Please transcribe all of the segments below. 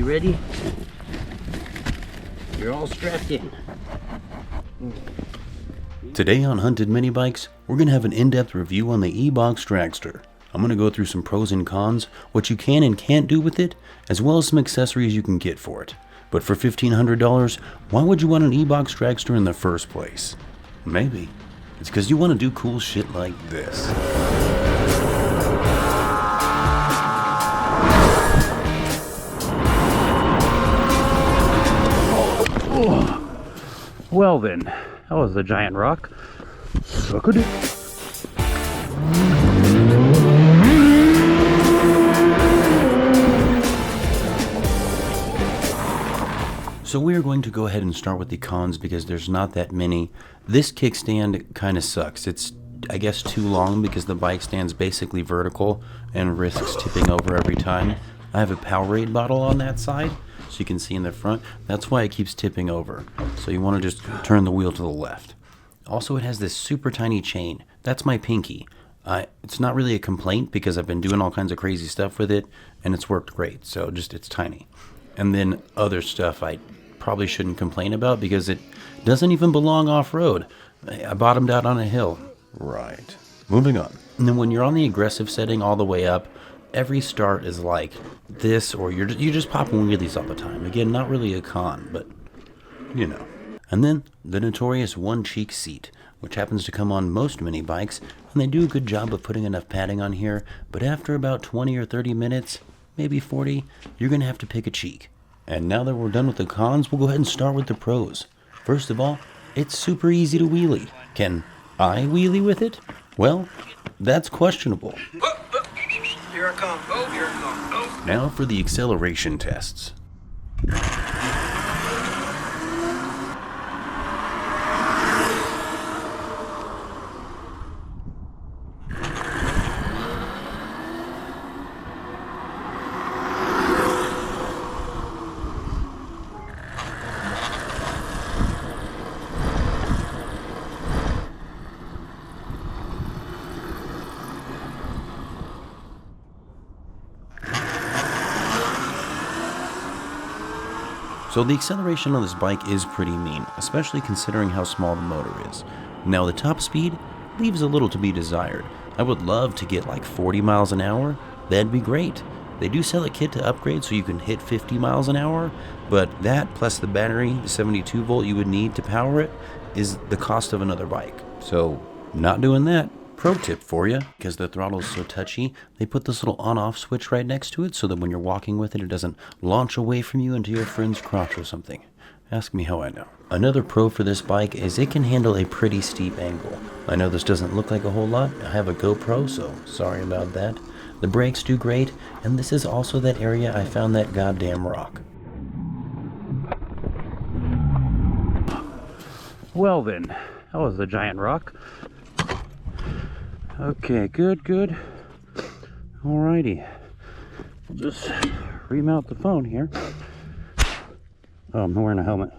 You ready? You're all strapped in. Today on Hunted Mini Bikes, we're going to have an in-depth review on the Ebox Dragster. I'm going to go through some pros and cons, what you can and can't do with it, as well as some accessories you can get for it. But for $1,500, why would you want an Ebox Dragster in the first place? Maybe it's because you want to do cool shit like this. Well then, that was the giant rock. Suck a dick. So we are going to go ahead and start with the cons because there's not that many. This kickstand kind of sucks. It's, I guess, too long because the bike stand's basically vertical and risks tipping over every time. I have a Powerade bottle on that side, so you can see in the front. That's why it keeps tipping over. So you want to just turn the wheel to the left. Also, it has this super tiny chain. That's my pinky. It's not really a complaint because I've been doing all kinds of crazy stuff with it, and it's worked great. So just, it's tiny. And then other stuff I probably shouldn't complain about because it doesn't even belong off-road. I bottomed out on a hill. Right. Moving on. And then when you're on the aggressive setting all the way up, every start is like this, or you're just popping wheelies all the time. Again, not really a con, but you know. And then the notorious one cheek seat, which happens to come on most mini bikes, and they do a good job of putting enough padding on here, but after about 20 or 30 minutes, maybe 40, you're gonna have to pick a cheek. And now that we're done with the cons, we'll go ahead and start with the pros. First of all, it's super easy to wheelie. Can I wheelie with it? Well, that's questionable. Here I come. Oh, here I come. Oh. Now for the acceleration tests. So the acceleration on this bike is pretty mean, especially considering how small the motor is. Now the top speed leaves a little to be desired. I would love to get like 40 miles an hour, that'd be great. They do sell a kit to upgrade so you can hit 50 miles an hour, but that plus the battery, the 72 volt you would need to power it, is the cost of another bike. So not doing that. Pro tip for you, because the throttle is so touchy, they put this little on-off switch right next to it so that when you're walking with it, it doesn't launch away from you into your friend's crotch or something. Ask me how I know. Another pro for this bike is it can handle a pretty steep angle. I know this doesn't look like a whole lot. I have a GoPro, so sorry about that. The brakes do great, and this is also that area I found that goddamn rock. Well then, that was the giant rock. Okay, good. Alrighty. We'll just remount the phone here. Oh, I'm wearing a helmet.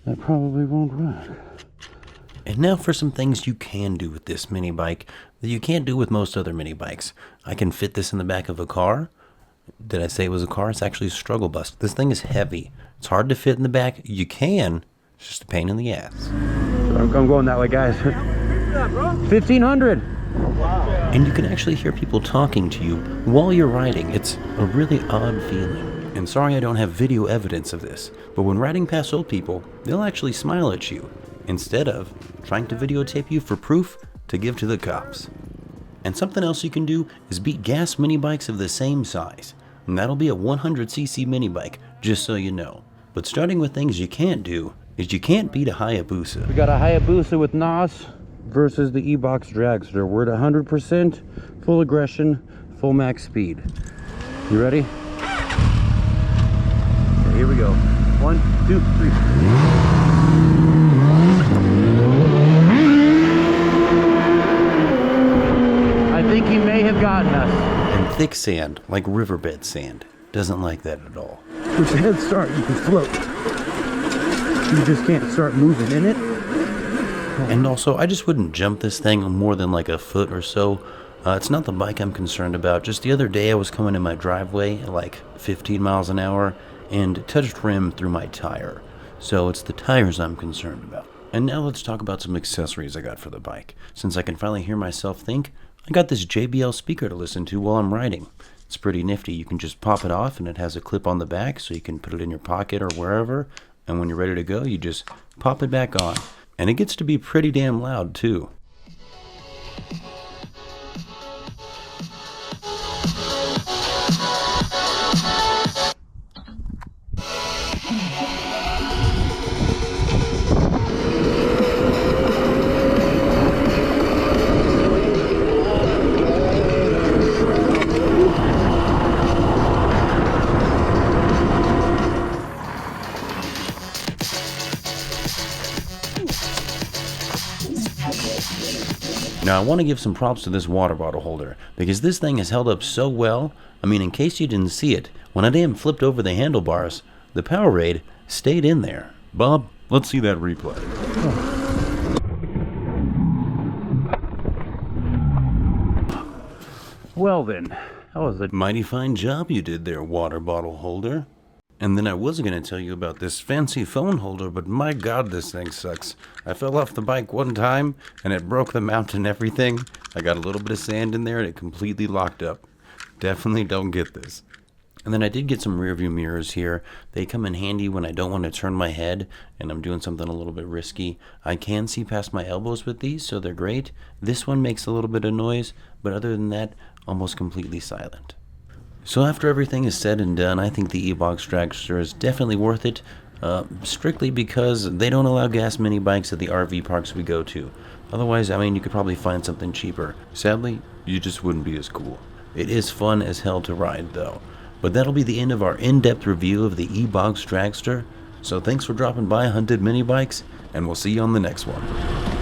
That probably won't work. And now for some things you can do with this mini bike that you can't do with most other mini bikes. I can fit this in the back of a car. Did I say it was a car? It's actually a struggle bus. This thing is heavy. It's hard to fit in the back. You can. It's just a pain in the ass. I'm going that way, guys. 1,500. Wow. And you can actually hear people talking to you while you're riding. It's a really odd feeling. And sorry I don't have video evidence of this, but when riding past old people, they'll actually smile at you, instead of trying to videotape you for proof to give to the cops. And something else you can do is beat gas mini bikes of the same size. And that'll be a 100cc mini bike, just so you know. But starting with things you can't do, is you can't beat a Hayabusa. We got a Hayabusa with NOS versus the Ebox Dragster. We're at 100%, full aggression, full max speed. You ready? Okay, here we go. 1, 2, 3. I think he may have gotten us. And thick sand, like riverbed sand, doesn't like that at all. With a head start, you can float. You just can't start moving in it. And also, I just wouldn't jump this thing more than like a foot or so. It's not the bike I'm concerned about. Just the other day I was coming in my driveway at like 15 miles an hour and touched rim through my tire. So it's the tires I'm concerned about. And now let's talk about some accessories I got for the bike. Since I can finally hear myself think, I got this JBL speaker to listen to while I'm riding. It's pretty nifty. You can just pop it off and it has a clip on the back so you can put it in your pocket or wherever. And when you're ready to go, you just pop it back on. And it gets to be pretty damn loud too. Now I want to give some props to this water bottle holder, because this thing has held up so well. I mean, in case you didn't see it, when I damn flipped over the handlebars, the Powerade stayed in there. Bob, let's see that replay. Well then, that was a Mighty fine job you did there, water bottle holder. And then I was going to tell you about this fancy phone holder, but my god, this thing sucks. I fell off the bike one time, and it broke the mount and everything. I got a little bit of sand in there, and it completely locked up. Definitely don't get this. And then I did get some rear view mirrors here. They come in handy when I don't want to turn my head, and I'm doing something a little bit risky. I can see past my elbows with these, so they're great. This one makes a little bit of noise, but other than that, almost completely silent. So after everything is said and done, I think the Ebox Dragster is definitely worth it, strictly because they don't allow gas mini bikes at the RV parks we go to. Otherwise, I mean, you could probably find something cheaper. Sadly, you just wouldn't be as cool. It is fun as hell to ride, though. But that'll be the end of our in-depth review of the Ebox Dragster. So thanks for dropping by Hunted Mini Bikes, and we'll see you on the next one.